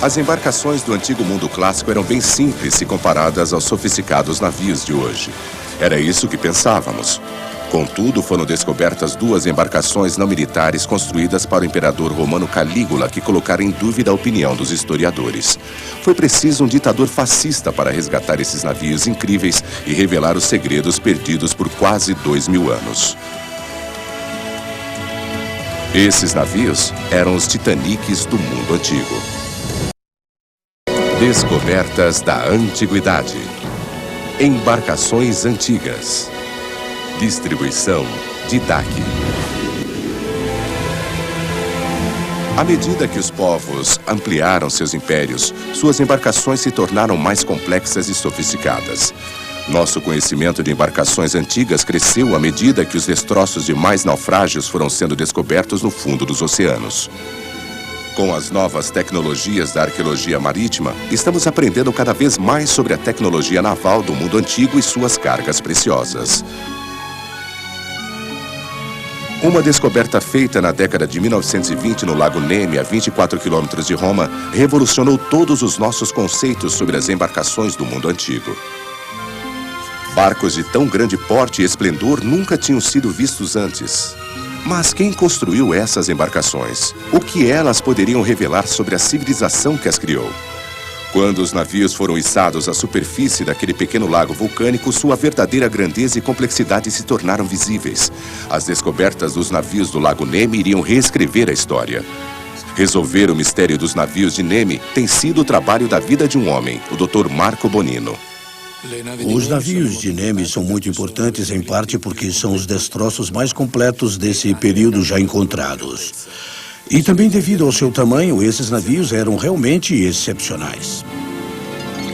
As embarcações do antigo mundo clássico eram bem simples se comparadas aos sofisticados navios de hoje. Era isso que pensávamos. Contudo, foram descobertas duas embarcações não militares construídas para o imperador romano Calígula que colocaram em dúvida a opinião dos historiadores. Foi preciso um ditador fascista para resgatar esses navios incríveis e revelar os segredos perdidos por quase 2000 anos. Esses navios eram os Titanics do mundo antigo. Descobertas da Antiguidade. Embarcações antigas. Distribuição de DAC. À medida que os povos ampliaram seus impérios, suas embarcações se tornaram mais complexas e sofisticadas. Nosso conhecimento de embarcações antigas cresceu à medida que os destroços de mais naufrágios foram sendo descobertos no fundo dos oceanos. Com as novas tecnologias da arqueologia marítima, estamos aprendendo cada vez mais sobre a tecnologia naval do mundo antigo e suas cargas preciosas. Uma descoberta feita na década de 1920 no Lago Nemi, a 24 quilômetros de Roma, revolucionou todos os nossos conceitos sobre as embarcações do mundo antigo. Barcos de tão grande porte e esplendor nunca tinham sido vistos antes. Mas quem construiu essas embarcações? O que elas poderiam revelar sobre a civilização que as criou? Quando os navios foram içados à superfície daquele pequeno lago vulcânico, sua verdadeira grandeza e complexidade se tornaram visíveis. As descobertas dos navios do Lago Nemi iriam reescrever a história. Resolver o mistério dos navios de Nemi tem sido o trabalho da vida de um homem, o Dr. Marco Bonino. Os navios de Nemi são muito importantes, em parte porque são os destroços mais completos desse período já encontrados. E também devido ao seu tamanho, esses navios eram realmente excepcionais.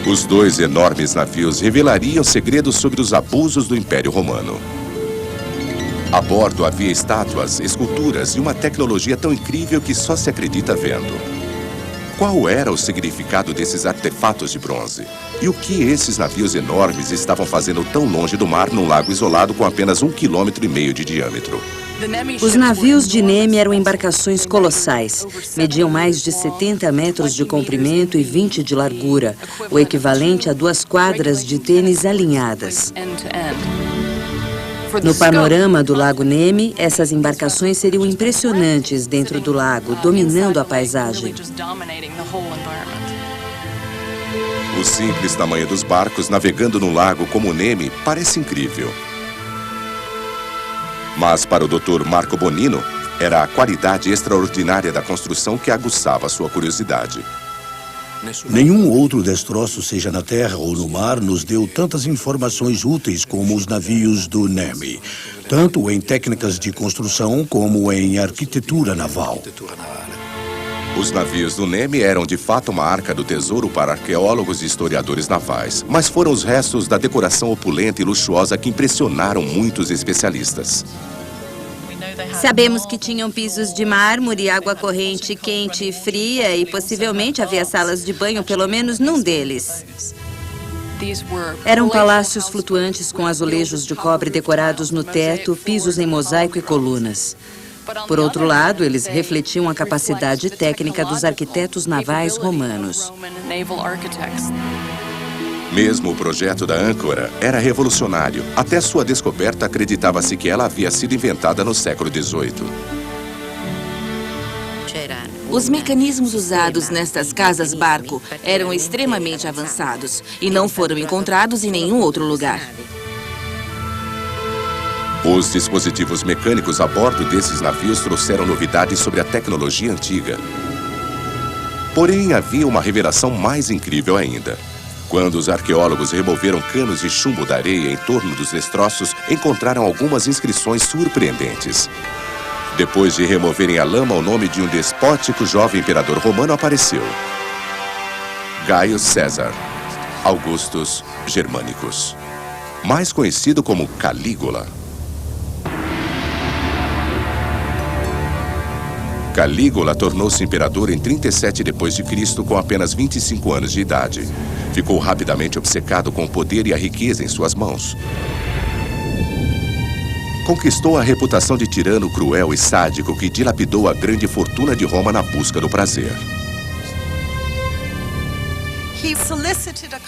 Os dois enormes navios revelariam segredos sobre os abusos do Império Romano. A bordo havia estátuas, esculturas e uma tecnologia tão incrível que só se acredita vendo. Qual era o significado desses artefatos de bronze? E o que esses navios enormes estavam fazendo tão longe do mar num lago isolado com apenas 1,5 km de diâmetro? Os navios de Nemi eram embarcações colossais. Mediam mais de 70 metros de comprimento e 20 de largura, o equivalente a 2 quadras de tênis alinhadas. No panorama do Lago Nemi, essas embarcações seriam impressionantes dentro do lago, dominando a paisagem. O simples tamanho dos barcos navegando num lago como o Nemi parece incrível. Mas para o Dr. Marco Bonino, era a qualidade extraordinária da construção que aguçava sua curiosidade. Nenhum outro destroço, seja na terra ou no mar, nos deu tantas informações úteis como os navios do Nemi, tanto em técnicas de construção como em arquitetura naval. Os navios do Nemi eram de fato uma arca do tesouro para arqueólogos e historiadores navais, mas foram os restos da decoração opulenta e luxuosa que impressionaram muitos especialistas. Sabemos que tinham pisos de mármore, água corrente quente e fria e possivelmente havia salas de banho, pelo menos num deles. Eram palácios flutuantes com azulejos de cobre decorados no teto, pisos em mosaico e colunas. Por outro lado, eles refletiam a capacidade técnica dos arquitetos navais romanos. Mesmo o projeto da âncora era revolucionário. Até sua descoberta, acreditava-se que ela havia sido inventada no século XVIII. Os mecanismos usados nestas casas-barco eram extremamente avançados e não foram encontrados em nenhum outro lugar. Os dispositivos mecânicos a bordo desses navios trouxeram novidades sobre a tecnologia antiga. Porém, havia uma revelação mais incrível ainda. Quando os arqueólogos removeram canos de chumbo da areia em torno dos destroços, encontraram algumas inscrições surpreendentes. Depois de removerem a lama, o nome de um despótico jovem imperador romano apareceu: Gaius César Augustus Germanicus, mais conhecido como Calígula. Calígula tornou-se imperador em 37 d.C. com apenas 25 anos de idade. Ficou rapidamente obcecado com o poder e a riqueza em suas mãos. Conquistou a reputação de tirano cruel e sádico que dilapidou a grande fortuna de Roma na busca do prazer.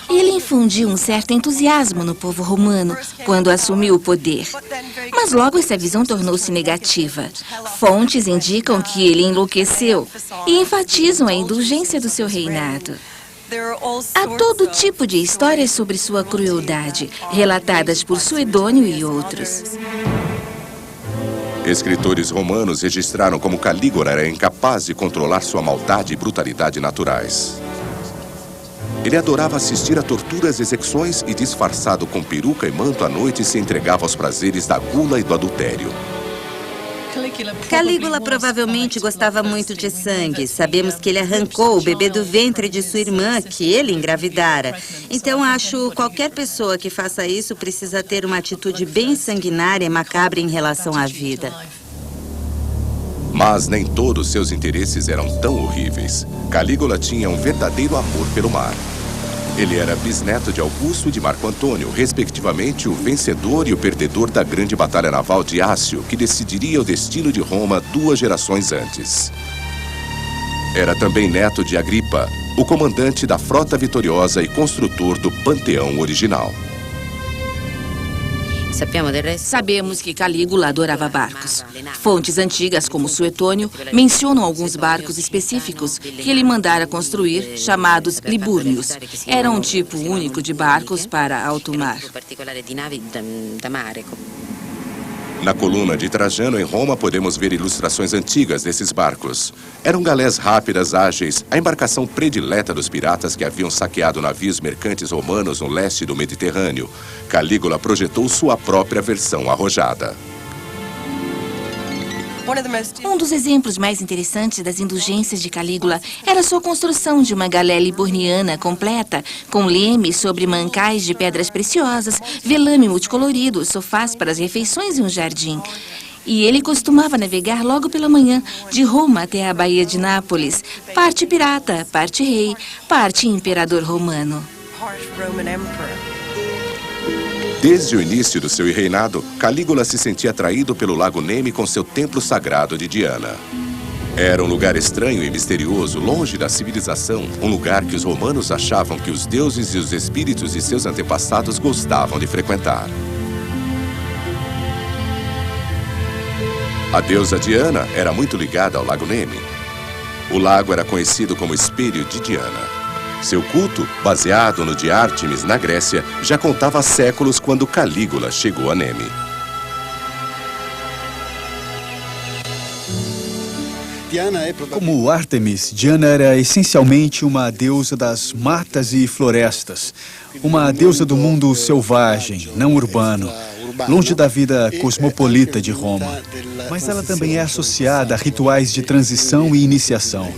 Ele infundiu um certo entusiasmo no povo romano quando assumiu o poder. Mas logo essa visão tornou-se negativa. Fontes indicam que ele enlouqueceu e enfatizam a indulgência do seu reinado. Há todo tipo de histórias sobre sua crueldade, relatadas por Suedônio e outros. Escritores romanos registraram como Calígula era incapaz de controlar sua maldade e brutalidade naturais. Ele adorava assistir a torturas e execuções e, disfarçado com peruca e manto à noite, se entregava aos prazeres da gula e do adultério. Calígula provavelmente gostava muito de sangue. Sabemos que ele arrancou o bebê do ventre de sua irmã, que ele engravidara. Então, acho que qualquer pessoa que faça isso precisa ter uma atitude bem sanguinária e macabra em relação à vida. Mas nem todos seus interesses eram tão horríveis. Calígula tinha um verdadeiro amor pelo mar. Ele era bisneto de Augusto e de Marco Antônio, respectivamente o vencedor e o perdedor da grande batalha naval de Ácio, que decidiria o destino de Roma 2 gerações antes. Era também neto de Agripa, o comandante da frota vitoriosa e construtor do Panteão original. Sabemos que Calígula adorava barcos. Fontes antigas, como Suetônio, mencionam alguns barcos específicos que ele mandara construir, chamados libúrnios. Era um tipo único de barcos para alto mar. Na coluna de Trajano, em Roma, podemos ver ilustrações antigas desses barcos. Eram galés rápidas, ágeis, a embarcação predileta dos piratas que haviam saqueado navios mercantes romanos no leste do Mediterrâneo. Calígula projetou sua própria versão arrojada. Um dos exemplos mais interessantes das indulgências de Calígula era sua construção de uma galé liburniana completa, com leme sobre mancais de pedras preciosas, velame multicolorido, sofás para as refeições e um jardim. E ele costumava navegar logo pela manhã, de Roma até a Baía de Nápoles, parte pirata, parte rei, parte imperador romano. Desde o início do seu reinado, Calígula se sentia atraído pelo Lago Neme com seu templo sagrado de Diana. Era um lugar estranho e misterioso, longe da civilização, um lugar que os romanos achavam que os deuses e os espíritos de seus antepassados gostavam de frequentar. A deusa Diana era muito ligada ao Lago Neme. O lago era conhecido como Espelho de Diana. Seu culto, baseado no de Ártemis, na Grécia, já contava há séculos quando Calígula chegou a Neme. Como Ártemis, Diana era essencialmente uma deusa das matas e florestas. Uma deusa do mundo selvagem, não urbano, longe da vida cosmopolita de Roma. Mas ela também é associada a rituais de transição e iniciação.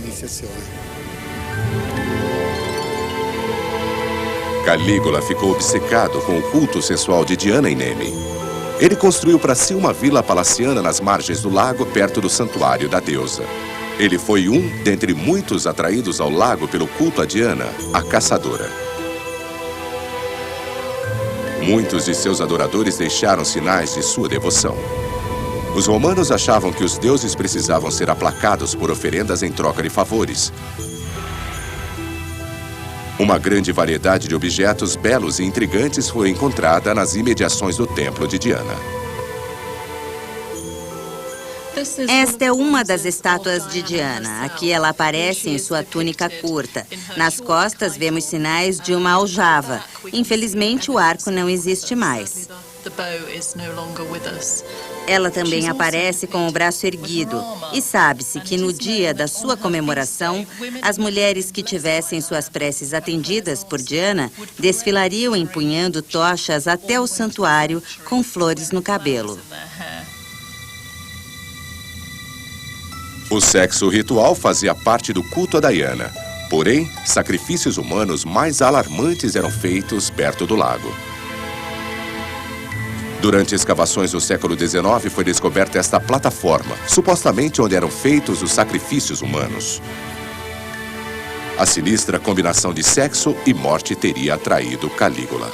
Calígula ficou obcecado com o culto sensual de Diana em Neme. Ele construiu para si uma vila palaciana nas margens do lago, perto do santuário da deusa. Ele foi um dentre muitos atraídos ao lago pelo culto a Diana, a caçadora. Muitos de seus adoradores deixaram sinais de sua devoção. Os romanos achavam que os deuses precisavam ser aplacados por oferendas em troca de favores. Uma grande variedade de objetos belos e intrigantes foi encontrada nas imediações do templo de Diana. Esta é uma das estátuas de Diana. Aqui ela aparece em sua túnica curta. Nas costas vemos sinais de uma aljava. Infelizmente, o arco não existe mais. Ela também aparece com o braço erguido. E sabe-se que no dia da sua comemoração, as mulheres que tivessem suas preces atendidas por Diana desfilariam empunhando tochas até o santuário com flores no cabelo. O sexo ritual fazia parte do culto a Diana. Porém, sacrifícios humanos mais alarmantes eram feitos perto do lago. Durante escavações do século XIX, foi descoberta esta plataforma, supostamente onde eram feitos os sacrifícios humanos. A sinistra combinação de sexo e morte teria atraído Calígula.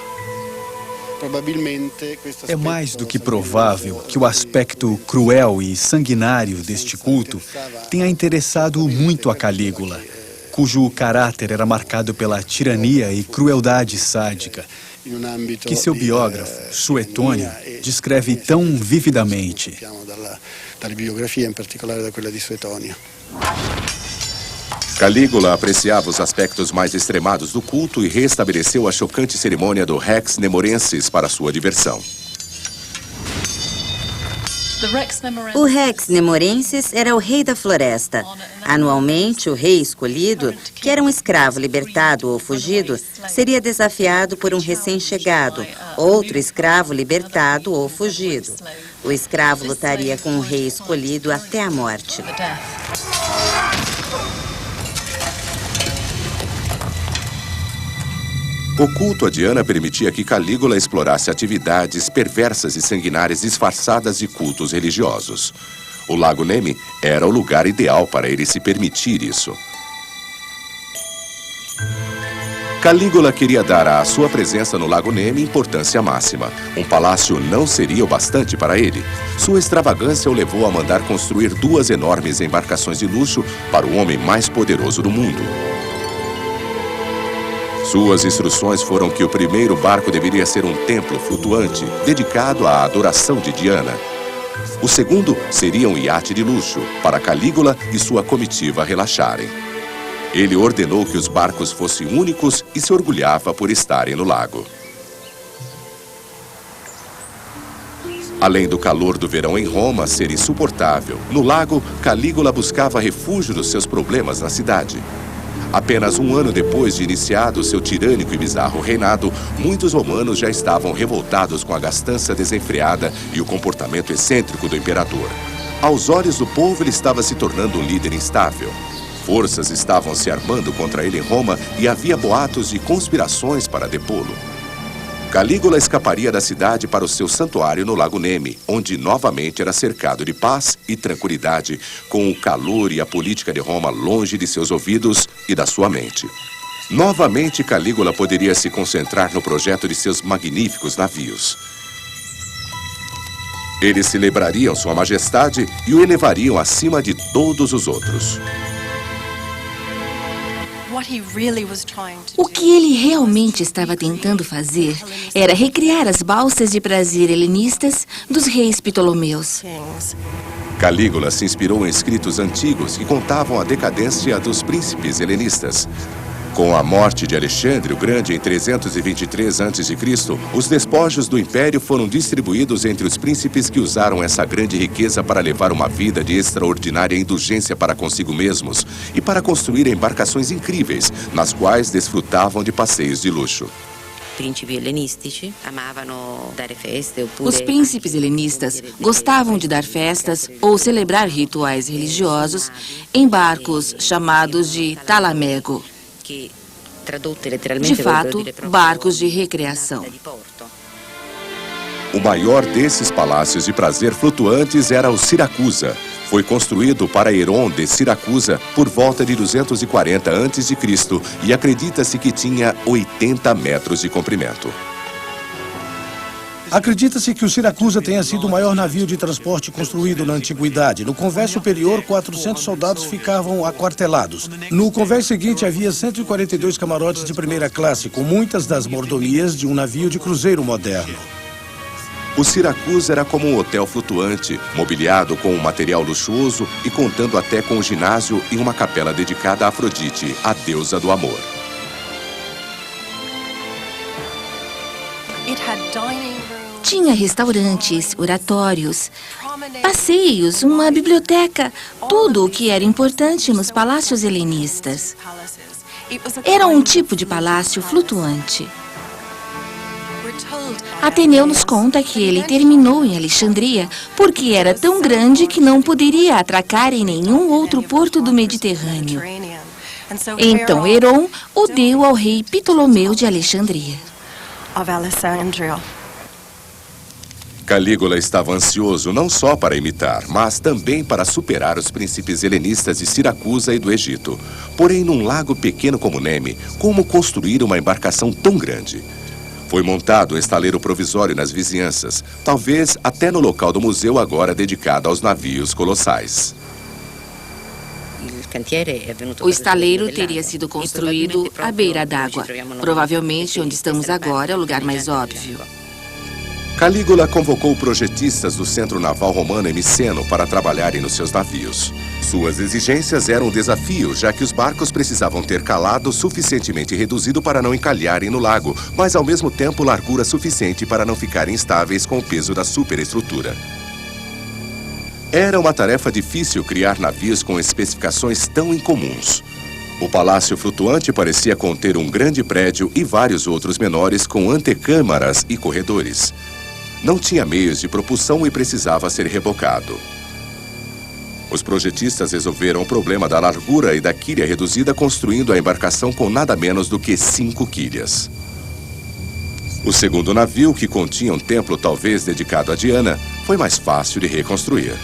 É mais do que provável que o aspecto cruel e sanguinário deste culto tenha interessado muito a Calígula. cujo caráter era marcado pela tirania e crueldade sádica, que seu biógrafo, Suetônio, descreve tão vividamente. Calígula apreciava os aspectos mais extremados do culto e restabeleceu a chocante cerimônia do Rex Nemorensis para sua diversão. O Rex Nemorensis era o rei da floresta. Anualmente, o rei escolhido, que era um escravo libertado ou fugido, seria desafiado por um recém-chegado, outro escravo libertado ou fugido. O escravo lutaria com o rei escolhido até a morte. O culto a Diana permitia que Calígula explorasse atividades perversas e sanguinárias disfarçadas de cultos religiosos. O Lago Nemi era o lugar ideal para ele se permitir isso. Calígula queria dar à sua presença no Lago Nemi importância máxima. Um palácio não seria o bastante para ele. Sua extravagância o levou a mandar construir 2 enormes embarcações de luxo para o homem mais poderoso do mundo. Suas instruções foram que o primeiro barco deveria ser um templo flutuante, dedicado à adoração de Diana. O segundo seria um iate de luxo, para Calígula e sua comitiva relaxarem. Ele ordenou que os barcos fossem únicos e se orgulhava por estarem no lago. Além do calor do verão em Roma ser insuportável, no lago, Calígula buscava refúgio dos seus problemas na cidade. Apenas um ano depois de iniciado seu tirânico e bizarro reinado, muitos romanos já estavam revoltados com a gastança desenfreada e o comportamento excêntrico do imperador. Aos olhos do povo, ele estava se tornando um líder instável. Forças estavam se armando contra ele em Roma e havia boatos de conspirações para depô-lo. Calígula escaparia da cidade para o seu santuário no Lago Nemi, onde novamente era cercado de paz e tranquilidade, com o calor e a política de Roma longe de seus ouvidos e da sua mente. Novamente, Calígula poderia se concentrar no projeto de seus magníficos navios. Eles celebrariam sua majestade e o elevariam acima de todos os outros. O que ele realmente estava tentando fazer era recriar as balsas de prazer helenistas dos reis Ptolomeus. Calígula se inspirou em escritos antigos que contavam a decadência dos príncipes helenistas. Com a morte de Alexandre o Grande em 323 a.C., os despojos do império foram distribuídos entre os príncipes que usaram essa grande riqueza para levar uma vida de extraordinária indulgência para consigo mesmos e para construir embarcações incríveis, nas quais desfrutavam de passeios de luxo. Os príncipes helenistas gostavam de dar festas ou celebrar rituais religiosos em barcos chamados de talamego. De fato, barcos de recreação. O maior desses palácios de prazer flutuantes era o Siracusa. Foi construído para Heron de Siracusa por volta de 240 a.C. e acredita-se que tinha 80 metros de comprimento. Acredita-se que o Siracusa tenha sido o maior navio de transporte construído na antiguidade. No convés superior, 400 soldados ficavam aquartelados. No convés seguinte, havia 142 camarotes de primeira classe, com muitas das mordomias de um navio de cruzeiro moderno. O Siracusa era como um hotel flutuante, mobiliado com um material luxuoso e contando até com um ginásio e uma capela dedicada a Afrodite, a deusa do amor. Tinha restaurantes, oratórios, passeios, uma biblioteca, tudo o que era importante nos palácios helenistas. Era um tipo de palácio flutuante. Ateneu nos conta que ele terminou em Alexandria porque era tão grande que não poderia atracar em nenhum outro porto do Mediterrâneo. Então Heron o deu ao rei Ptolomeu de Alexandria. Calígula estava ansioso não só para imitar, mas também para superar os príncipes helenistas de Siracusa e do Egito. Porém, num lago pequeno como Nemi, como construir uma embarcação tão grande? Foi montado um estaleiro provisório nas vizinhanças, talvez até no local do museu agora dedicado aos navios colossais. O estaleiro teria sido construído à beira d'água. Provavelmente onde estamos agora é o lugar mais óbvio. Calígula convocou projetistas do Centro Naval Romano em Miceno para trabalharem nos seus navios. Suas exigências eram um desafio, já que os barcos precisavam ter calado suficientemente reduzido para não encalharem no lago, mas ao mesmo tempo largura suficiente para não ficarem instáveis com o peso da superestrutura. Era uma tarefa difícil criar navios com especificações tão incomuns. O palácio flutuante parecia conter um grande prédio e vários outros menores com antecâmaras e corredores. Não tinha meios de propulsão e precisava ser rebocado. Os projetistas resolveram o problema da largura e da quilha reduzida construindo a embarcação com nada menos do que 5 quilhas. O segundo navio, que continha um templo talvez dedicado a Diana, foi mais fácil de reconstruir.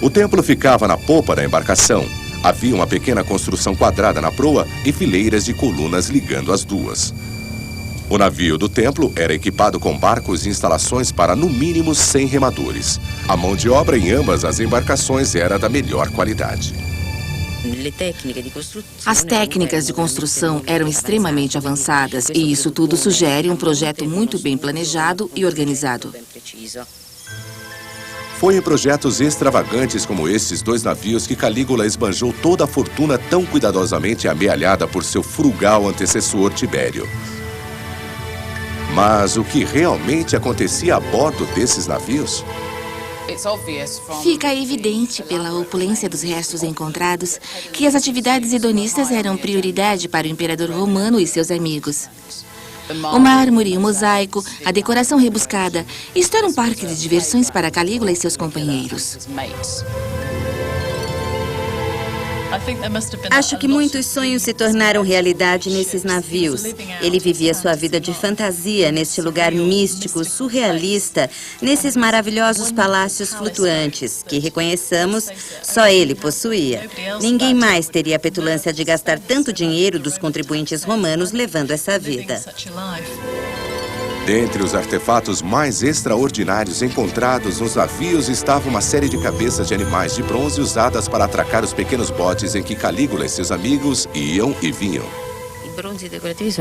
O templo ficava na popa da embarcação. Havia uma pequena construção quadrada na proa e fileiras de colunas ligando as duas. O navio do templo era equipado com barcos e instalações para, no mínimo, 100 remadores. A mão de obra em ambas as embarcações era da melhor qualidade. As técnicas de construção eram extremamente avançadas e isso tudo sugere um projeto muito bem planejado e organizado. Foi em projetos extravagantes como esses 2 navios que Calígula esbanjou toda a fortuna tão cuidadosamente amealhada por seu frugal antecessor Tibério. Mas o que realmente acontecia a bordo desses navios? Fica evidente pela opulência dos restos encontrados que as atividades hedonistas eram prioridade para o imperador romano e seus amigos. O mármore, o mosaico, a decoração rebuscada. Isto era um parque de diversões para Calígula e seus companheiros. Acho que muitos sonhos se tornaram realidade nesses navios. Ele vivia sua vida de fantasia neste lugar místico, surrealista, nesses maravilhosos palácios flutuantes, que, reconheçamos, só ele possuía. Ninguém mais teria a petulância de gastar tanto dinheiro dos contribuintes romanos levando essa vida. Dentre os artefatos mais extraordinários encontrados nos navios estava uma série de cabeças de animais de bronze usadas para atracar os pequenos botes em que Calígula e seus amigos iam e vinham.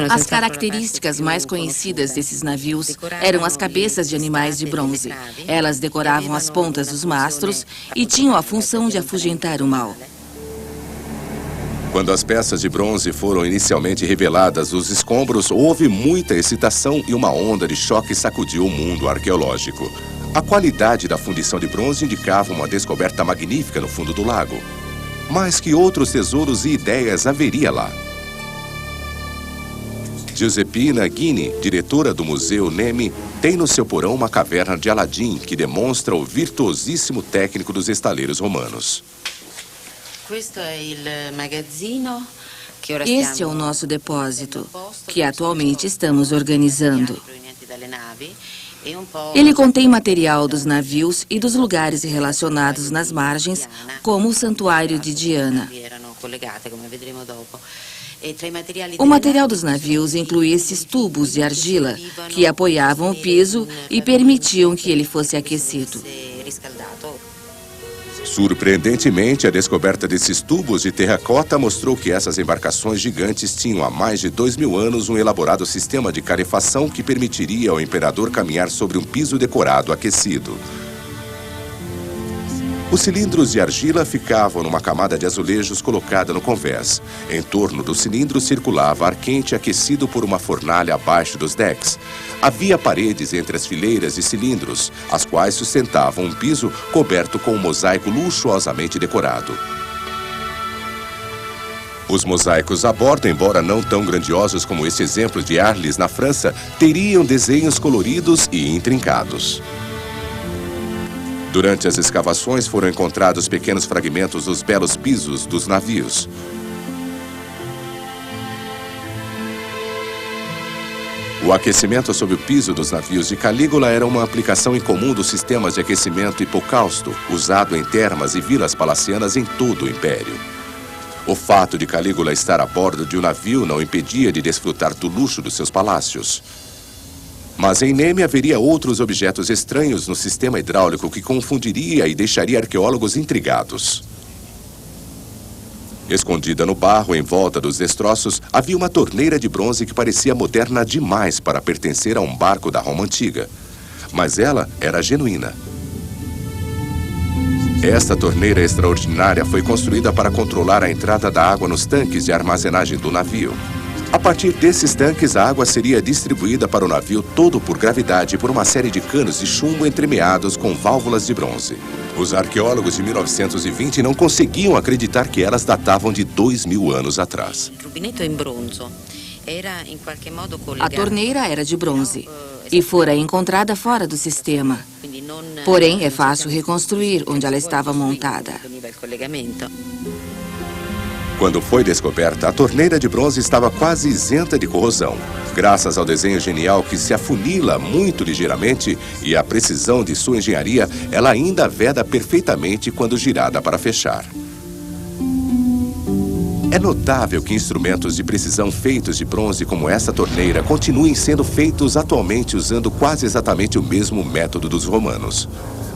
As características mais conhecidas desses navios eram as cabeças de animais de bronze. Elas decoravam as pontas dos mastros e tinham a função de afugentar o mal. Quando as peças de bronze foram inicialmente reveladas dos escombros, houve muita excitação e uma onda de choque sacudiu o mundo arqueológico. A qualidade da fundição de bronze indicava uma descoberta magnífica no fundo do lago. Mas que outros tesouros e ideias haveria lá? Giuseppina Ghini, diretora do Museu Nemi, tem no seu porão uma caverna de Aladim que demonstra o virtuosíssimo técnico dos estaleiros romanos. Este é o nosso depósito, que atualmente estamos organizando. Ele contém material dos navios e dos lugares relacionados nas margens, como o Santuário de Diana. O material dos navios inclui esses tubos de argila que apoiavam o piso e permitiam que ele fosse aquecido. Surpreendentemente, a descoberta desses tubos de terracota mostrou que essas embarcações gigantes tinham há mais de 2000 anos um elaborado sistema de calefação que permitiria ao imperador caminhar sobre um piso decorado aquecido. Os cilindros de argila ficavam numa camada de azulejos colocada no convés. Em torno do cilindro circulava ar quente aquecido por uma fornalha abaixo dos decks. Havia paredes entre as fileiras de cilindros, as quais sustentavam um piso coberto com um mosaico luxuosamente decorado. Os mosaicos a bordo, embora não tão grandiosos como este exemplo de Arles na França, teriam desenhos coloridos e intrincados. Durante as escavações foram encontrados pequenos fragmentos dos belos pisos dos navios. O aquecimento sob o piso dos navios de Calígula era uma aplicação incomum dos sistemas de aquecimento hipocausto, usado em termas e vilas palacianas em todo o Império. O fato de Calígula estar a bordo de um navio não impedia de desfrutar do luxo dos seus palácios. Mas em Nemi haveria outros objetos estranhos no sistema hidráulico que confundiria e deixaria arqueólogos intrigados. Escondida no barro em volta dos destroços, havia uma torneira de bronze que parecia moderna demais para pertencer a um barco da Roma antiga. Mas ela era genuína. Esta torneira extraordinária foi construída para controlar a entrada da água nos tanques de armazenagem do navio. A partir desses tanques, a água seria distribuída para o navio todo por gravidade por uma série de canos de chumbo entremeados com válvulas de bronze. Os arqueólogos de 1920 não conseguiam acreditar que elas datavam de 2000 anos atrás. A torneira era de bronze e fora encontrada fora do sistema. Porém, é fácil reconstruir onde ela estava montada. Quando foi descoberta, a torneira de bronze estava quase isenta de corrosão. Graças ao desenho genial que se afunila muito ligeiramente e à precisão de sua engenharia, ela ainda veda perfeitamente quando girada para fechar. É notável que instrumentos de precisão feitos de bronze como essa torneira continuem sendo feitos atualmente usando quase exatamente o mesmo método dos romanos.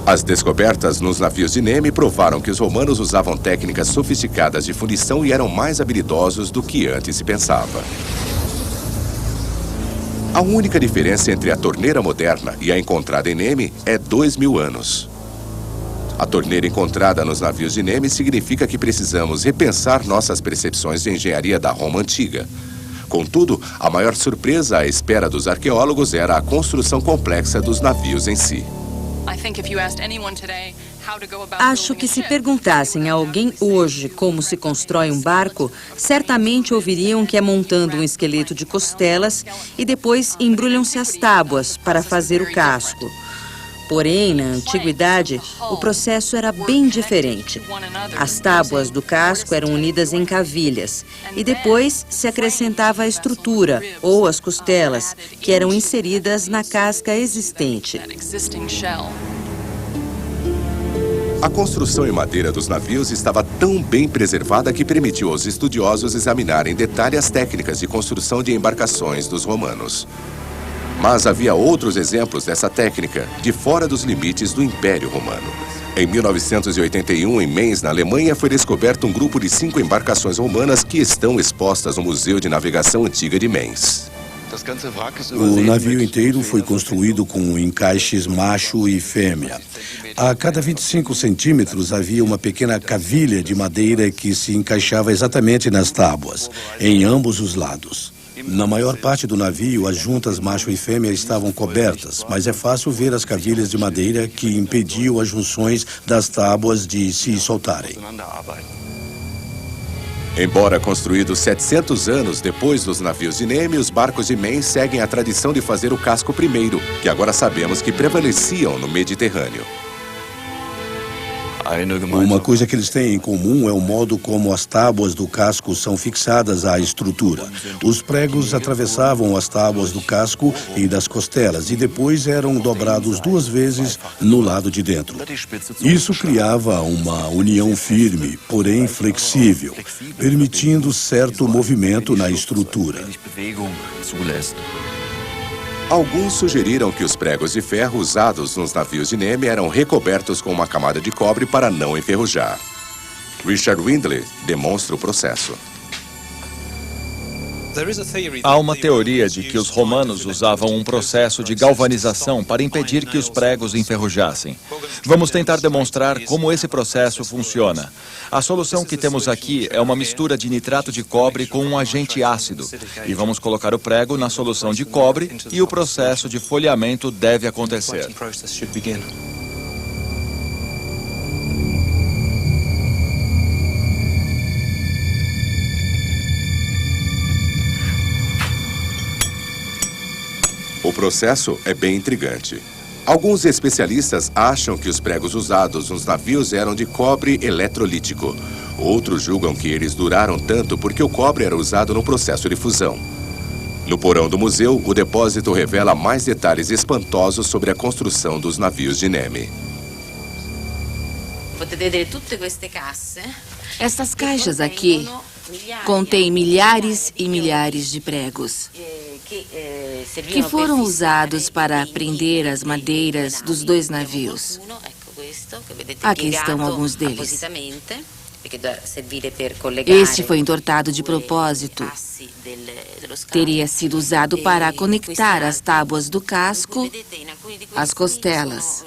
As descobertas nos navios de Neme provaram que os romanos usavam técnicas sofisticadas de fundição e eram mais habilidosos do que antes se pensava. A única diferença entre a torneira moderna e a encontrada em Neme é 2000 anos. A torneira encontrada nos navios de Neme significa que precisamos repensar nossas percepções de engenharia da Roma antiga. Contudo, a maior surpresa à espera dos arqueólogos era a construção complexa dos navios em si. Acho que se perguntassem a alguém hoje como se constrói um barco, certamente ouviriam que é montando um esqueleto de costelas e depois embrulham-se as tábuas para fazer o casco. Porém, na antiguidade, o processo era bem diferente. As tábuas do casco eram unidas em cavilhas e depois se acrescentava a estrutura, ou as costelas, que eram inseridas na casca existente. A construção em madeira dos navios estava tão bem preservada que permitiu aos estudiosos examinarem em detalhe as técnicas de construção de embarcações dos romanos. Mas havia outros exemplos dessa técnica, de fora dos limites do Império Romano. Em 1981, em Mainz, na Alemanha, foi descoberto um grupo de 5 embarcações romanas que estão expostas no Museu de Navegação Antiga de Mainz. O navio inteiro foi construído com encaixes macho e fêmea. A cada 25 centímetros havia uma pequena cavilha de madeira que se encaixava exatamente nas tábuas, em ambos os lados. Na maior parte do navio, as juntas macho e fêmea estavam cobertas, mas é fácil ver as cavilhas de madeira que impediam as junções das tábuas de se soltarem. Embora construídos 700 anos depois dos navios de Neme, os barcos de Mainz seguem a tradição de fazer o casco primeiro, que agora sabemos que prevaleciam no Mediterrâneo. Uma coisa que eles têm em comum é o modo como as tábuas do casco são fixadas à estrutura. Os pregos atravessavam as tábuas do casco e das costelas e depois eram dobrados 2 vezes no lado de dentro. Isso criava uma união firme, porém flexível, permitindo certo movimento na estrutura. Alguns sugeriram que os pregos de ferro usados nos navios de Neme eram recobertos com uma camada de cobre para não enferrujar. Richard Windley demonstra o processo. Há uma teoria de que os romanos usavam um processo de galvanização para impedir que os pregos enferrujassem. Vamos tentar demonstrar como esse processo funciona. A solução que temos aqui é uma mistura de nitrato de cobre com um agente ácido. E vamos colocar o prego na solução de cobre e o processo de folheamento deve acontecer. O processo é bem intrigante. Alguns especialistas acham que os pregos usados nos navios eram de cobre eletrolítico. Outros julgam que eles duraram tanto porque o cobre era usado no processo de fusão. No porão do museu, o depósito revela mais detalhes espantosos sobre a construção dos navios de Neme. Essas caixas aqui contêm milhares e milhares de pregos que foram usados para prender as madeiras dos 2 navios. Aqui estão alguns deles. Este foi entortado de propósito. Teria sido usado para conectar as tábuas do casco às costelas.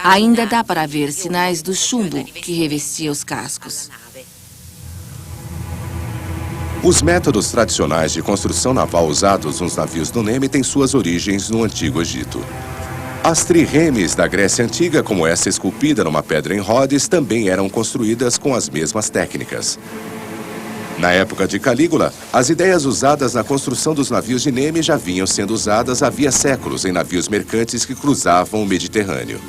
Ainda dá para ver sinais do chumbo que revestia os cascos. Os métodos tradicionais de construção naval usados nos navios do Neme têm suas origens no Antigo Egito. As triremes da Grécia Antiga, como essa esculpida numa pedra em Rhodes, também eram construídas com as mesmas técnicas. Na época de Calígula, as ideias usadas na construção dos navios de Neme já vinham sendo usadas havia séculos em navios mercantes que cruzavam o Mediterrâneo.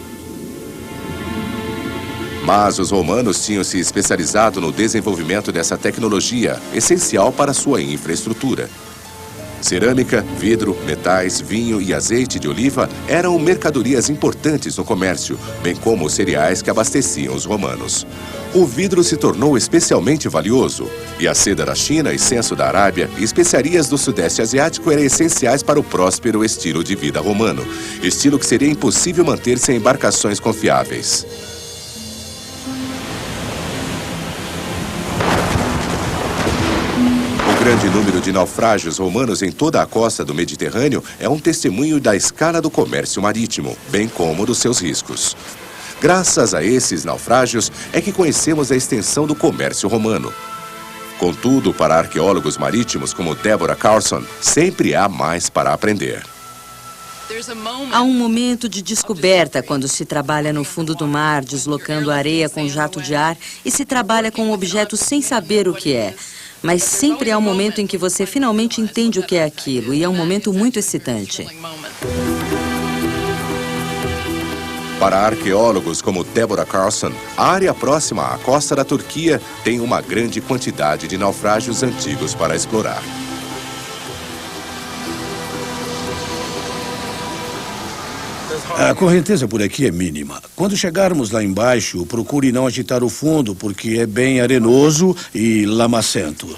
Mas os romanos tinham se especializado no desenvolvimento dessa tecnologia, essencial para sua infraestrutura. Cerâmica, vidro, metais, vinho e azeite de oliva eram mercadorias importantes no comércio, bem como os cereais que abasteciam os romanos. O vidro se tornou especialmente valioso, e a seda da China, incenso da Arábia e especiarias do Sudeste Asiático eram essenciais para o próspero estilo de vida romano, estilo que seria impossível manter sem embarcações confiáveis. O grande número de naufrágios romanos em toda a costa do Mediterrâneo é um testemunho da escala do comércio marítimo, bem como dos seus riscos. Graças a esses naufrágios é que conhecemos a extensão do comércio romano. Contudo, para arqueólogos marítimos como Deborah Carlson, sempre há mais para aprender. Há um momento de descoberta quando se trabalha no fundo do mar, deslocando areia com jato de ar e se trabalha com um objeto sem saber o que é. Mas sempre há um momento em que você finalmente entende o que é aquilo, e é um momento muito excitante. Para arqueólogos como Deborah Carlson, a área próxima à costa da Turquia tem uma grande quantidade de naufrágios antigos para explorar. A correnteza por aqui é mínima. Quando chegarmos lá embaixo, procure não agitar o fundo, porque é bem arenoso e lamacento.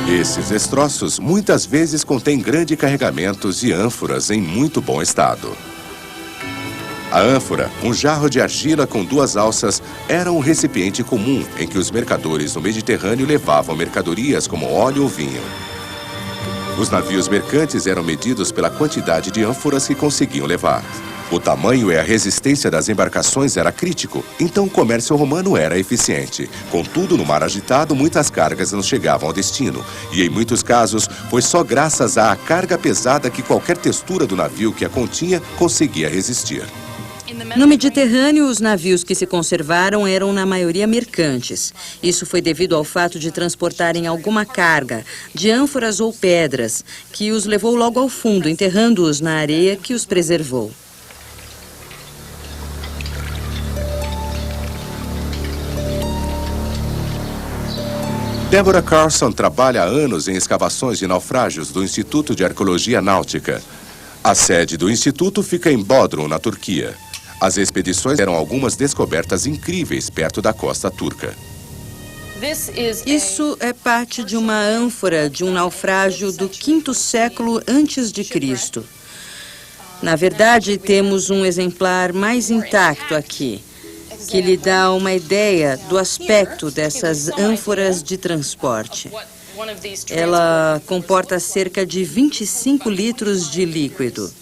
Esses destroços muitas vezes contêm grandes carregamentos de ânforas em muito bom estado. A ânfora, um jarro de argila com 2 alças, era um recipiente comum em que os mercadores no Mediterrâneo levavam mercadorias como óleo ou vinho. Os navios mercantes eram medidos pela quantidade de ânforas que conseguiam levar. O tamanho e a resistência das embarcações era crítico, então o comércio romano era eficiente. Contudo, no mar agitado, muitas cargas não chegavam ao destino. E em muitos casos, foi só graças à carga pesada que qualquer textura do navio que a continha conseguia resistir. No Mediterrâneo, os navios que se conservaram eram, na maioria, mercantes. Isso foi devido ao fato de transportarem alguma carga, de ânforas ou pedras, que os levou logo ao fundo, enterrando-os na areia que os preservou. Deborah Carlson trabalha há anos em escavações de naufrágios do Instituto de Arqueologia Náutica. A sede do instituto fica em Bodrum, na Turquia. As expedições eram algumas descobertas incríveis perto da costa turca. Isso é parte de uma ânfora de um naufrágio do 5º século antes de Cristo. Na verdade, temos um exemplar mais intacto aqui, que lhe dá uma ideia do aspecto dessas ânforas de transporte. Ela comporta cerca de 25 litros de líquido.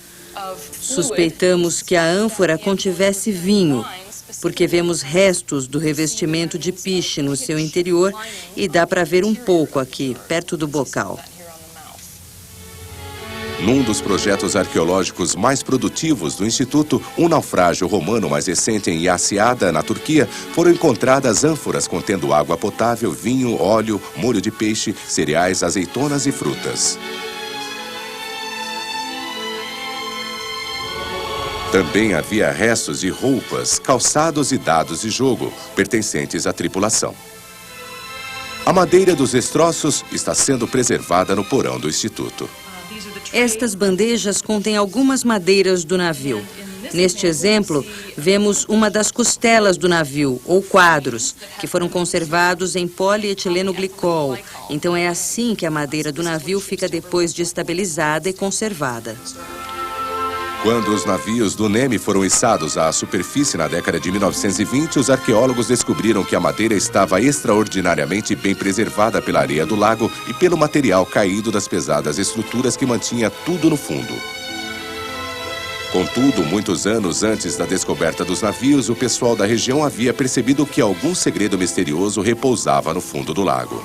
Suspeitamos que a ânfora contivesse vinho, porque vemos restos do revestimento de piche no seu interior e dá para ver um pouco aqui, perto do bocal. Num dos projetos arqueológicos mais produtivos do Instituto, um naufrágio romano mais recente em Yassiada, na Turquia, foram encontradas ânforas contendo água potável, vinho, óleo, molho de peixe, cereais, azeitonas e frutas. Também havia restos de roupas, calçados e dados de jogo, pertencentes à tripulação. A madeira dos destroços está sendo preservada no porão do Instituto. Estas bandejas contêm algumas madeiras do navio. Neste exemplo, vemos uma das costelas do navio, ou quadros, que foram conservados em polietileno glicol. Então é assim que a madeira do navio fica depois de estabilizada e conservada. Quando os navios do NEM foram içados à superfície na década de 1920, os arqueólogos descobriram que a madeira estava extraordinariamente bem preservada pela areia do lago e pelo material caído das pesadas estruturas que mantinha tudo no fundo. Contudo, muitos anos antes da descoberta dos navios, o pessoal da região havia percebido que algum segredo misterioso repousava no fundo do lago.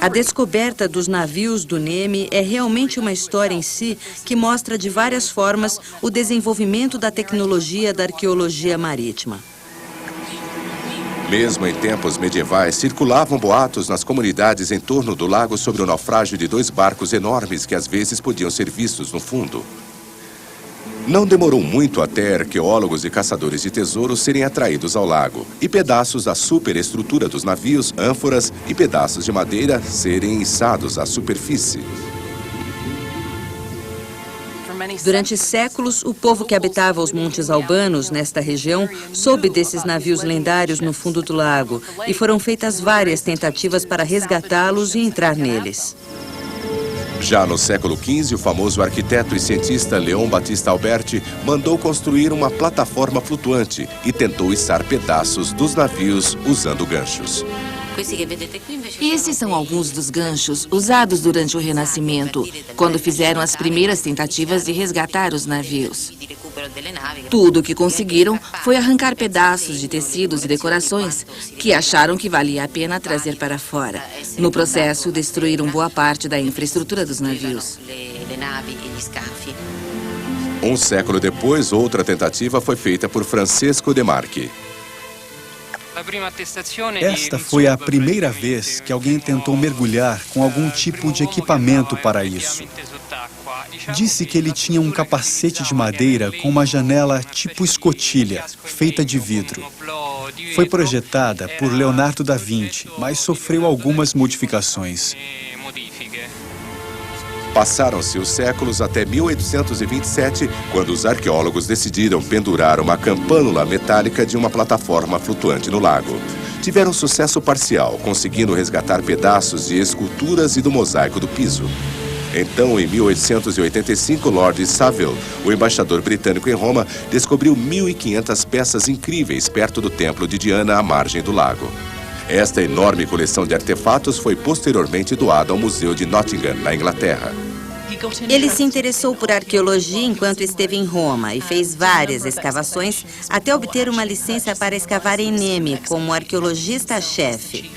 A descoberta dos navios do NEM é realmente uma história em si que mostra de várias formas o desenvolvimento da tecnologia da arqueologia marítima. Mesmo em tempos medievais, circulavam boatos nas comunidades em torno do lago sobre o naufrágio de 2 barcos enormes que às vezes podiam ser vistos no fundo. Não demorou muito até arqueólogos e caçadores de tesouros serem atraídos ao lago e pedaços da superestrutura dos navios, ânforas e pedaços de madeira serem içados à superfície. Durante séculos, o povo que habitava os Montes Albanos, nesta região, soube desses navios lendários no fundo do lago e foram feitas várias tentativas para resgatá-los e entrar neles. Já no século XV, o famoso arquiteto e cientista Leon Battista Alberti mandou construir uma plataforma flutuante e tentou içar pedaços dos navios usando ganchos. Esses são alguns dos ganchos usados durante o Renascimento, quando fizeram as primeiras tentativas de resgatar os navios. Tudo o que conseguiram foi arrancar pedaços de tecidos e decorações que acharam que valia a pena trazer para fora. No processo, destruíram boa parte da infraestrutura dos navios. Um século depois, outra tentativa foi feita por Francesco De Marchi. Esta foi a primeira vez que alguém tentou mergulhar com algum tipo de equipamento para isso. Disse que ele tinha um capacete de madeira com uma janela tipo escotilha, feita de vidro. Foi projetada por Leonardo da Vinci, mas sofreu algumas modificações. Passaram-se os séculos até 1827, quando os arqueólogos decidiram pendurar uma campânula metálica de uma plataforma flutuante no lago. Tiveram sucesso parcial, conseguindo resgatar pedaços de esculturas e do mosaico do piso. Então, em 1885, Lord Saville, o embaixador britânico em Roma, descobriu 1.500 peças incríveis perto do templo de Diana à margem do lago. Esta enorme coleção de artefatos foi posteriormente doada ao Museu de Nottingham, na Inglaterra. Ele se interessou por arqueologia enquanto esteve em Roma e fez várias escavações até obter uma licença para escavar em NEM como arqueologista-chefe.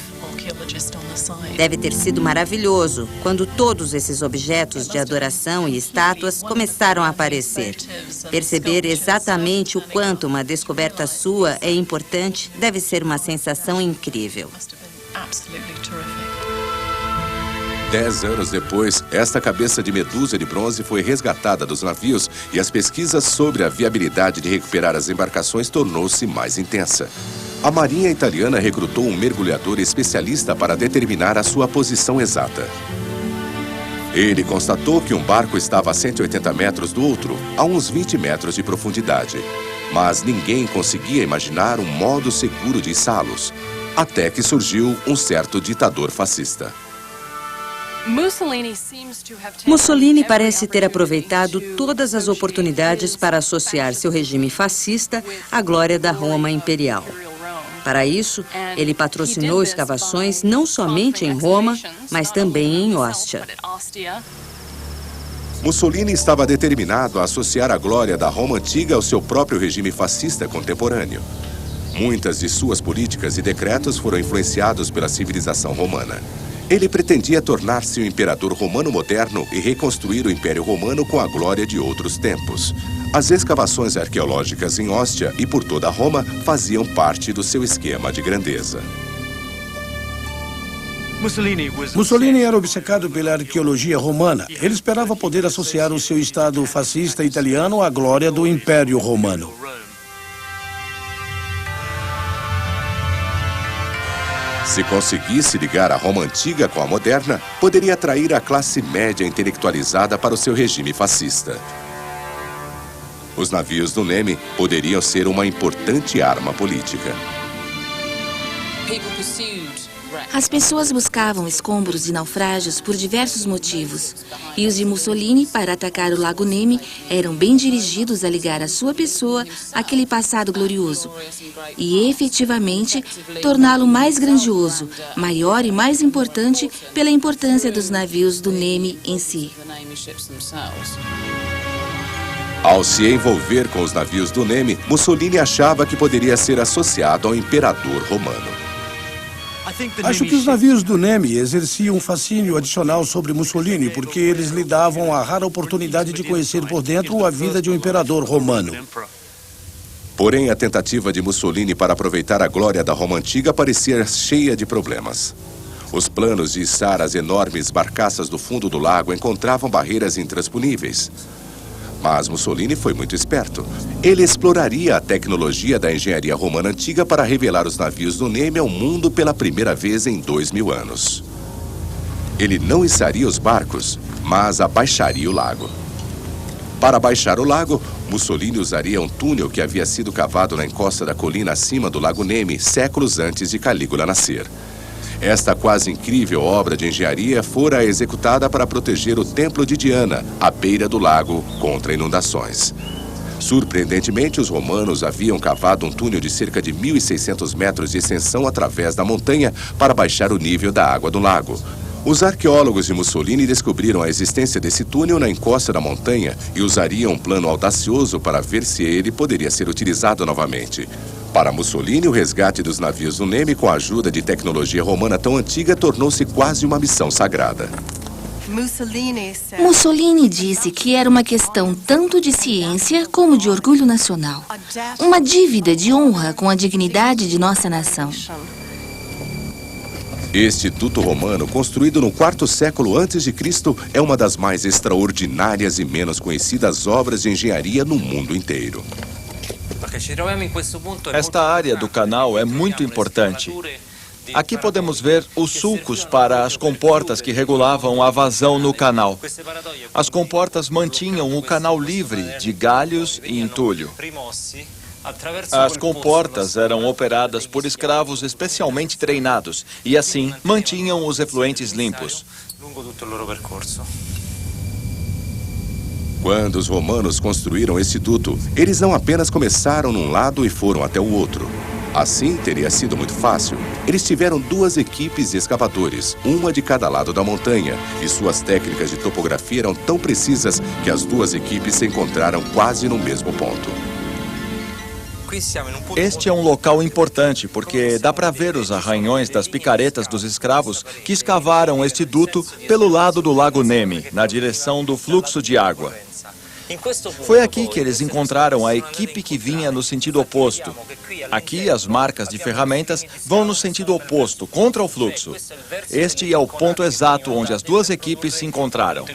Deve ter sido maravilhoso quando todos esses objetos de adoração e estátuas começaram a aparecer. Perceber exatamente o quanto uma descoberta sua é importante deve ser uma sensação incrível. 10 anos depois, esta cabeça de medusa de bronze foi resgatada dos navios e as pesquisas sobre a viabilidade de recuperar as embarcações tornou-se mais intensa. A Marinha Italiana recrutou um mergulhador especialista para determinar a sua posição exata. Ele constatou que um barco estava a 180 metros do outro, a uns 20 metros de profundidade. Mas ninguém conseguia imaginar um modo seguro de içá-los, até que surgiu um certo ditador fascista. Mussolini parece ter aproveitado todas as oportunidades para associar seu regime fascista à glória da Roma imperial. Para isso, ele patrocinou escavações não somente em Roma, mas também em Ostia. Mussolini estava determinado a associar a glória da Roma antiga ao seu próprio regime fascista contemporâneo. Muitas de suas políticas e decretos foram influenciados pela civilização romana. Ele pretendia tornar-se o imperador romano moderno e reconstruir o Império Romano com a glória de outros tempos. As escavações arqueológicas em Ostia e por toda Roma faziam parte do seu esquema de grandeza. Mussolini era obcecado pela arqueologia romana. Ele esperava poder associar o seu Estado fascista italiano à glória do Império Romano. Se conseguisse ligar a Roma antiga com a moderna, poderia atrair a classe média intelectualizada para o seu regime fascista. Os navios do Nemi poderiam ser uma importante arma política. As pessoas buscavam escombros de naufrágios por diversos motivos. E os de Mussolini, para atacar o Lago Nemi, eram bem dirigidos a ligar a sua pessoa àquele passado glorioso. E, efetivamente, torná-lo mais grandioso, maior e mais importante pela importância dos navios do Nemi em si. Ao se envolver com os navios do Nemi, Mussolini achava que poderia ser associado ao imperador romano. Acho que os navios do Nemi exerciam um fascínio adicional sobre Mussolini, porque eles lhe davam a rara oportunidade de conhecer por dentro a vida de um imperador romano. Porém, a tentativa de Mussolini para aproveitar a glória da Roma antiga parecia cheia de problemas. Os planos de içar as enormes barcaças do fundo do lago encontravam barreiras intransponíveis. Mas Mussolini foi muito esperto. Ele exploraria a tecnologia da engenharia romana antiga para revelar os navios do Nemi ao mundo pela primeira vez em 2000 anos. Ele não içaria os barcos, mas abaixaria o lago. Para abaixar o lago, Mussolini usaria um túnel que havia sido cavado na encosta da colina acima do Lago Nemi séculos antes de Calígula nascer. Esta quase incrível obra de engenharia fora executada para proteger o Templo de Diana, à beira do lago, contra inundações. Surpreendentemente, os romanos haviam cavado um túnel de cerca de 1.600 metros de extensão através da montanha para baixar o nível da água do lago. Os arqueólogos de Mussolini descobriram a existência desse túnel na encosta da montanha e usariam um plano audacioso para ver se ele poderia ser utilizado novamente. Para Mussolini, o resgate dos navios do Nemi com a ajuda de tecnologia romana tão antiga tornou-se quase uma missão sagrada. Mussolini disse que era uma questão tanto de ciência como de orgulho nacional. Uma dívida de honra com a dignidade de nossa nação. Este duto romano, construído no IV século a.C., é uma das mais extraordinárias e menos conhecidas obras de engenharia no mundo inteiro. Esta área do canal é muito importante. Aqui podemos ver os sulcos para as comportas que regulavam a vazão no canal. As comportas mantinham o canal livre de galhos e entulho. As comportas eram operadas por escravos especialmente treinados e, assim, mantinham os efluentes limpos. Quando os romanos construíram esse duto, eles não apenas começaram num lado e foram até o outro. Assim, teria sido muito fácil. Eles tiveram duas equipes de escavadores, uma de cada lado da montanha, e suas técnicas de topografia eram tão precisas que as duas equipes se encontraram quase no mesmo ponto. Este é um local importante porque dá para ver os arranhões das picaretas dos escravos que escavaram este duto pelo lado do Lago Nemi, na direção do fluxo de água. Foi aqui que eles encontraram a equipe que vinha no sentido oposto. Aqui, as marcas de ferramentas vão no sentido oposto, contra o fluxo. Este é o ponto exato onde as duas equipes se encontraram.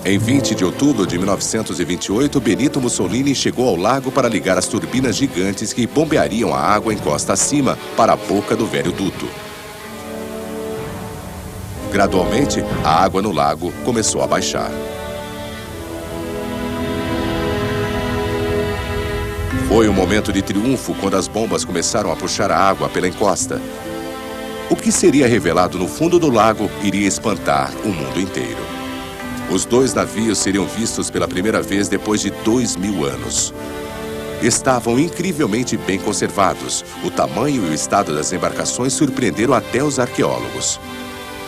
Em 20 de outubro de 1928, Benito Mussolini chegou ao lago para ligar as turbinas gigantes que bombeariam a água em costa acima para a boca do velho duto. Gradualmente, a água no lago começou a baixar. Foi um momento de triunfo quando as bombas começaram a puxar a água pela encosta. O que seria revelado no fundo do lago iria espantar o mundo inteiro. Os dois navios seriam vistos pela primeira vez depois de 2000 anos. Estavam incrivelmente bem conservados. O tamanho e o estado das embarcações surpreenderam até os arqueólogos.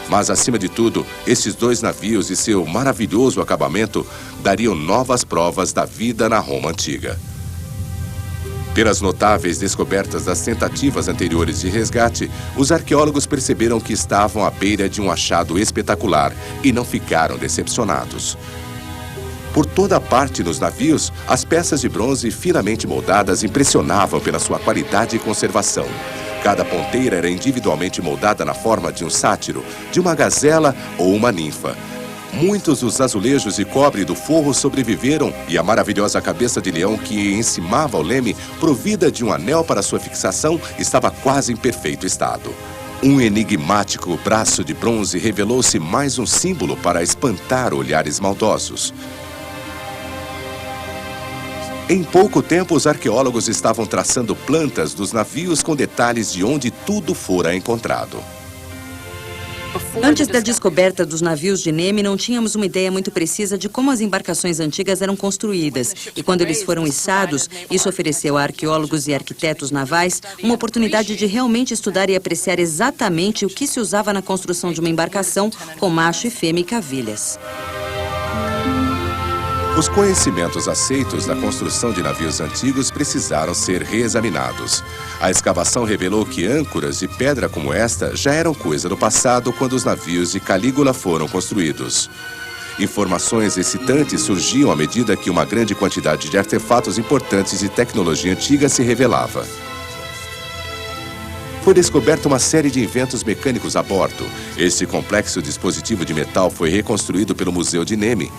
Mas, acima de tudo, esses dois navios e seu maravilhoso acabamento dariam novas provas da vida na Roma antiga. Pelas notáveis descobertas das tentativas anteriores de resgate, os arqueólogos perceberam que estavam à beira de um achado espetacular e não ficaram decepcionados. Por toda parte nos navios, as peças de bronze finamente moldadas impressionavam pela sua qualidade e conservação. Cada ponteira era individualmente moldada na forma de um sátiro, de uma gazela ou uma ninfa. Muitos dos azulejos de cobre do forro sobreviveram e a maravilhosa cabeça de leão que encimava o leme, provida de um anel para sua fixação, estava quase em perfeito estado. Um enigmático braço de bronze revelou-se mais um símbolo para espantar olhares maldosos. Em pouco tempo, os arqueólogos estavam traçando plantas dos navios com detalhes de onde tudo fora encontrado. Antes da descoberta dos navios de Nemi, não tínhamos uma ideia muito precisa de como as embarcações antigas eram construídas. E quando eles foram içados, isso ofereceu a arqueólogos e arquitetos navais uma oportunidade de realmente estudar e apreciar exatamente o que se usava na construção de uma embarcação com macho e fêmea e cavilhas. Os conhecimentos aceitos da construção de navios antigos precisaram ser reexaminados. A escavação revelou que âncoras de pedra como esta já eram coisa do passado quando os navios de Calígula foram construídos. Informações excitantes surgiam à medida que uma grande quantidade de artefatos importantes de tecnologia antiga se revelava. Foi descoberta uma série de inventos mecânicos a bordo. Este complexo dispositivo de metal foi reconstruído pelo Museu de Nemi.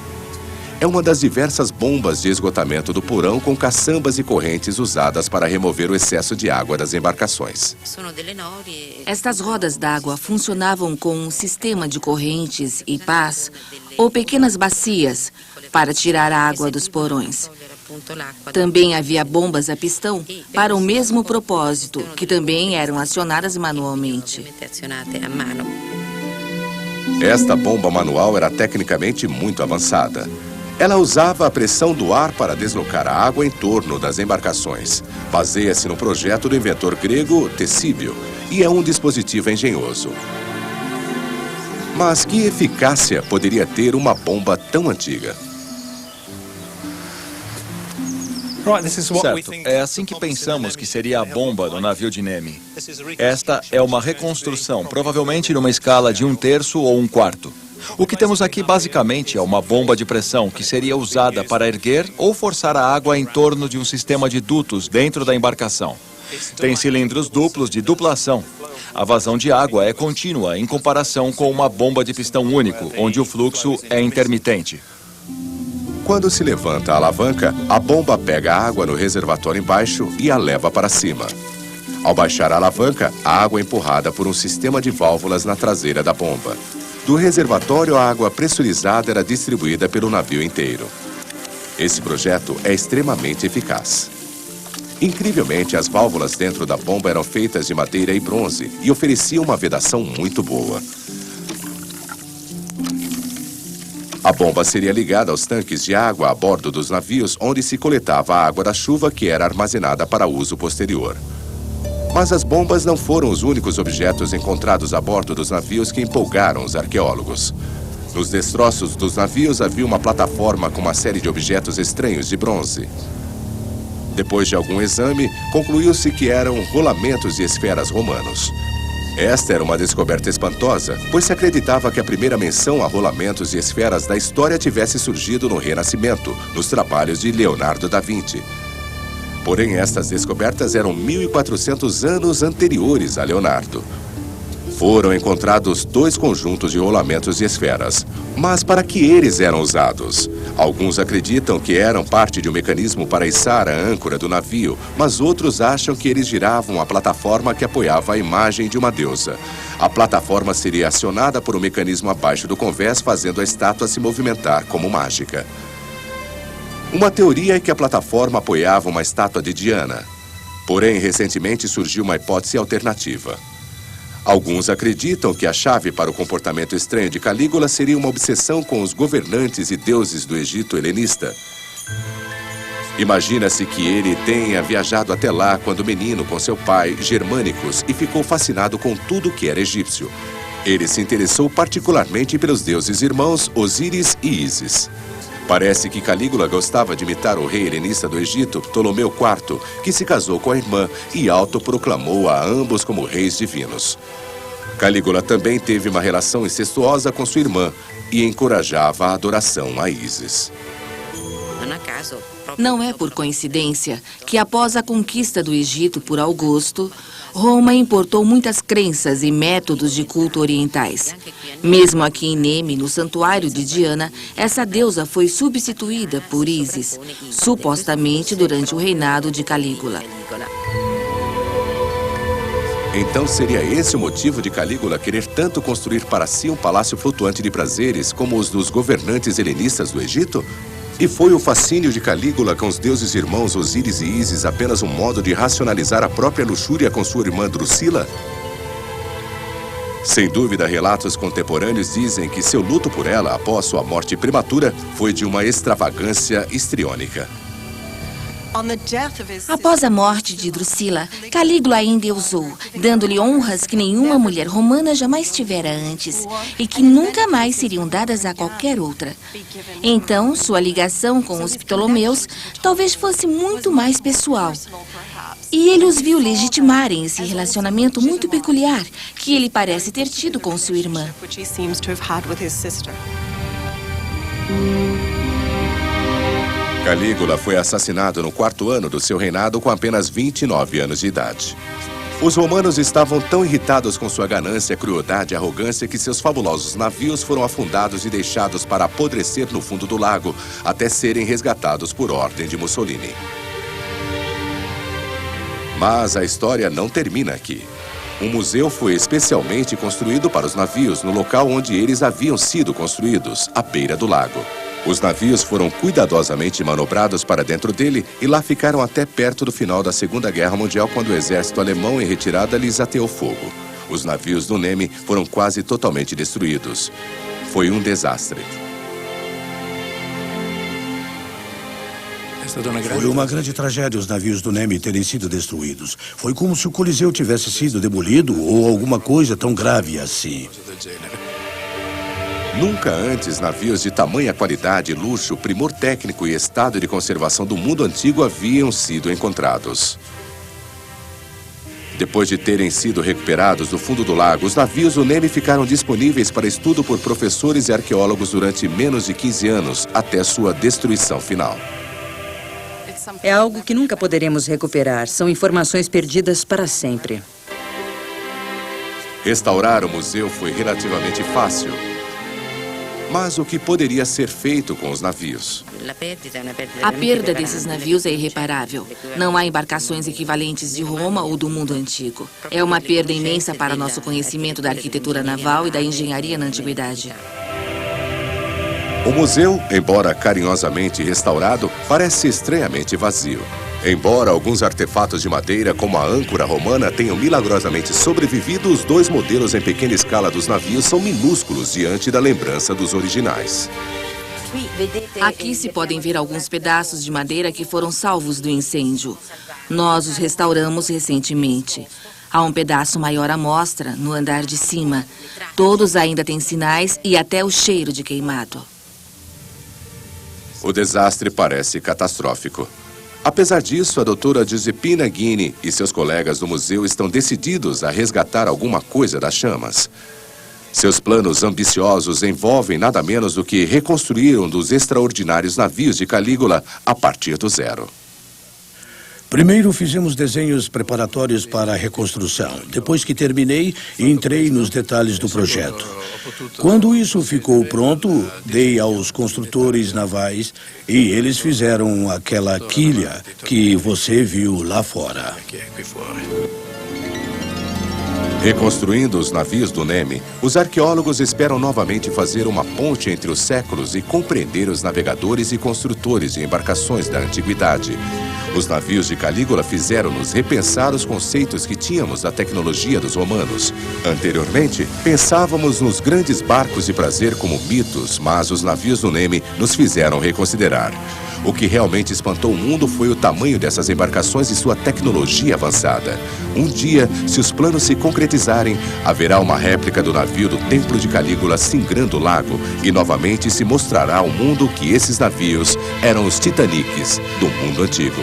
É uma das diversas bombas de esgotamento do porão com caçambas e correntes usadas para remover o excesso de água das embarcações. Estas rodas d'água funcionavam com um sistema de correntes e pás ou pequenas bacias para tirar a água dos porões. Também havia bombas a pistão para o mesmo propósito, que também eram acionadas manualmente. Esta bomba manual era tecnicamente muito avançada. Ela usava a pressão do ar para deslocar a água em torno das embarcações. Baseia-se no projeto do inventor grego Tesíbio e é um dispositivo engenhoso. Mas que eficácia poderia ter uma bomba tão antiga? Certo, é assim que pensamos que seria a bomba do navio de Nemi. Esta é uma reconstrução, provavelmente numa escala de 1/3 ou 1/4. O que temos aqui basicamente é uma bomba de pressão que seria usada para erguer ou forçar a água em torno de um sistema de dutos dentro da embarcação. Tem cilindros duplos de dupla ação. A vazão de água é contínua em comparação com uma bomba de pistão único, onde o fluxo é intermitente. Quando se levanta a alavanca, a bomba pega a água no reservatório embaixo e a leva para cima. Ao baixar a alavanca, a água é empurrada por um sistema de válvulas na traseira da bomba. Do reservatório, a água pressurizada era distribuída pelo navio inteiro. Esse projeto é extremamente eficaz. Incrivelmente, as válvulas dentro da bomba eram feitas de madeira e bronze e ofereciam uma vedação muito boa. A bomba seria ligada aos tanques de água a bordo dos navios, onde se coletava a água da chuva que era armazenada para uso posterior. Mas as bombas não foram os únicos objetos encontrados a bordo dos navios que empolgaram os arqueólogos. Nos destroços dos navios havia uma plataforma com uma série de objetos estranhos de bronze. Depois de algum exame, concluiu-se que eram rolamentos de esferas romanos. Esta era uma descoberta espantosa, pois se acreditava que a primeira menção a rolamentos de esferas da história tivesse surgido no Renascimento, nos trabalhos de Leonardo da Vinci. Porém, estas descobertas eram 1400 anos anteriores a Leonardo. Foram encontrados 2 conjuntos de rolamentos de esferas. Mas para que eles eram usados? Alguns acreditam que eram parte de um mecanismo para içar a âncora do navio, mas outros acham que eles giravam a plataforma que apoiava a imagem de uma deusa. A plataforma seria acionada por um mecanismo abaixo do convés, fazendo a estátua se movimentar como mágica. Uma teoria é que a plataforma apoiava uma estátua de Diana. Porém, recentemente surgiu uma hipótese alternativa. Alguns acreditam que a chave para o comportamento estranho de Calígula seria uma obsessão com os governantes e deuses do Egito helenista. Imagina-se que ele tenha viajado até lá quando menino com seu pai, Germânicos, e ficou fascinado com tudo que era egípcio. Ele se interessou particularmente pelos deuses irmãos Osíris e Ísis. Parece que Calígula gostava de imitar o rei helenista do Egito, Ptolomeu IV, que se casou com a irmã e autoproclamou a ambos como reis divinos. Calígula também teve uma relação incestuosa com sua irmã e encorajava a adoração a Ísis. Não é por coincidência que após a conquista do Egito por Augusto, Roma importou muitas crenças e métodos de culto orientais. Mesmo aqui em Nemi, no santuário de Diana, essa deusa foi substituída por Ísis, supostamente durante o reinado de Calígula. Então seria esse o motivo de Calígula querer tanto construir para si um palácio flutuante de prazeres como os dos governantes helenistas do Egito? E foi o fascínio de Calígula com os deuses irmãos Osíris e Ísis apenas um modo de racionalizar a própria luxúria com sua irmã Drusila? Sem dúvida, relatos contemporâneos dizem que seu luto por ela após sua morte prematura foi de uma extravagância histriônica. Após a morte de Drusila, Calígula a endeusou, dando-lhe honras que nenhuma mulher romana jamais tivera antes e que nunca mais seriam dadas a qualquer outra. Então, sua ligação com os Ptolomeus talvez fosse muito mais pessoal. E ele os viu legitimarem esse relacionamento muito peculiar que ele parece ter tido com sua irmã. Calígula foi assassinado no 4º ano do seu reinado com apenas 29 anos de idade. Os romanos estavam tão irritados com sua ganância, crueldade e arrogância que seus fabulosos navios foram afundados e deixados para apodrecer no fundo do lago, até serem resgatados por ordem de Mussolini. Mas a história não termina aqui. Um museu foi especialmente construído para os navios no local onde eles haviam sido construídos, à beira do lago. Os navios foram cuidadosamente manobrados para dentro dele e lá ficaram até perto do final da Segunda Guerra Mundial, quando o exército alemão em retirada lhes ateou fogo. Os navios do Nemi foram quase totalmente destruídos. Foi um desastre. Foi uma grande tragédia os navios do Nemi terem sido destruídos. Foi como se o Coliseu tivesse sido demolido ou alguma coisa tão grave assim. Nunca antes navios de tamanha qualidade, luxo, primor técnico e estado de conservação do mundo antigo haviam sido encontrados. Depois de terem sido recuperados do fundo do lago, os navios do Nemi ficaram disponíveis para estudo por professores e arqueólogos durante menos de 15 anos, até sua destruição final. É algo que nunca poderemos recuperar. São informações perdidas para sempre. Restaurar o museu foi relativamente fácil. Mas o que poderia ser feito com os navios? A perda desses navios é irreparável. Não há embarcações equivalentes de Roma ou do mundo antigo. É uma perda imensa para nosso conhecimento da arquitetura naval e da engenharia na antiguidade. O museu, embora carinhosamente restaurado, parece estranhamente vazio. Embora alguns artefatos de madeira, como a âncora romana, tenham milagrosamente sobrevivido, os dois modelos em pequena escala dos navios são minúsculos diante da lembrança dos originais. Aqui se podem ver alguns pedaços de madeira que foram salvos do incêndio. Nós os restauramos recentemente. Há um pedaço maior à mostra, no andar de cima. Todos ainda têm sinais e até o cheiro de queimado. O desastre parece catastrófico. Apesar disso, a doutora Giuseppina Ghini e seus colegas do museu estão decididos a resgatar alguma coisa das chamas. Seus planos ambiciosos envolvem nada menos do que reconstruir um dos extraordinários navios de Calígula a partir do zero. Primeiro fizemos desenhos preparatórios para a reconstrução. Depois que terminei, entrei nos detalhes do projeto. Quando isso ficou pronto, dei aos construtores navais e eles fizeram aquela quilha que você viu lá fora. Reconstruindo os navios do Nemi, os arqueólogos esperam novamente fazer uma ponte entre os séculos e compreender os navegadores e construtores de embarcações da antiguidade. Os navios de Calígula fizeram-nos repensar os conceitos que tínhamos da tecnologia dos romanos. Anteriormente, pensávamos nos grandes barcos de prazer como mitos, mas os navios do Nemi nos fizeram reconsiderar. O que realmente espantou o mundo foi o tamanho dessas embarcações e sua tecnologia avançada. Um dia, se os planos se concretizarem, haverá uma réplica do navio do Templo de Calígula singrando o lago e novamente se mostrará ao mundo que esses navios eram os Titanics do mundo antigo.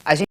A gente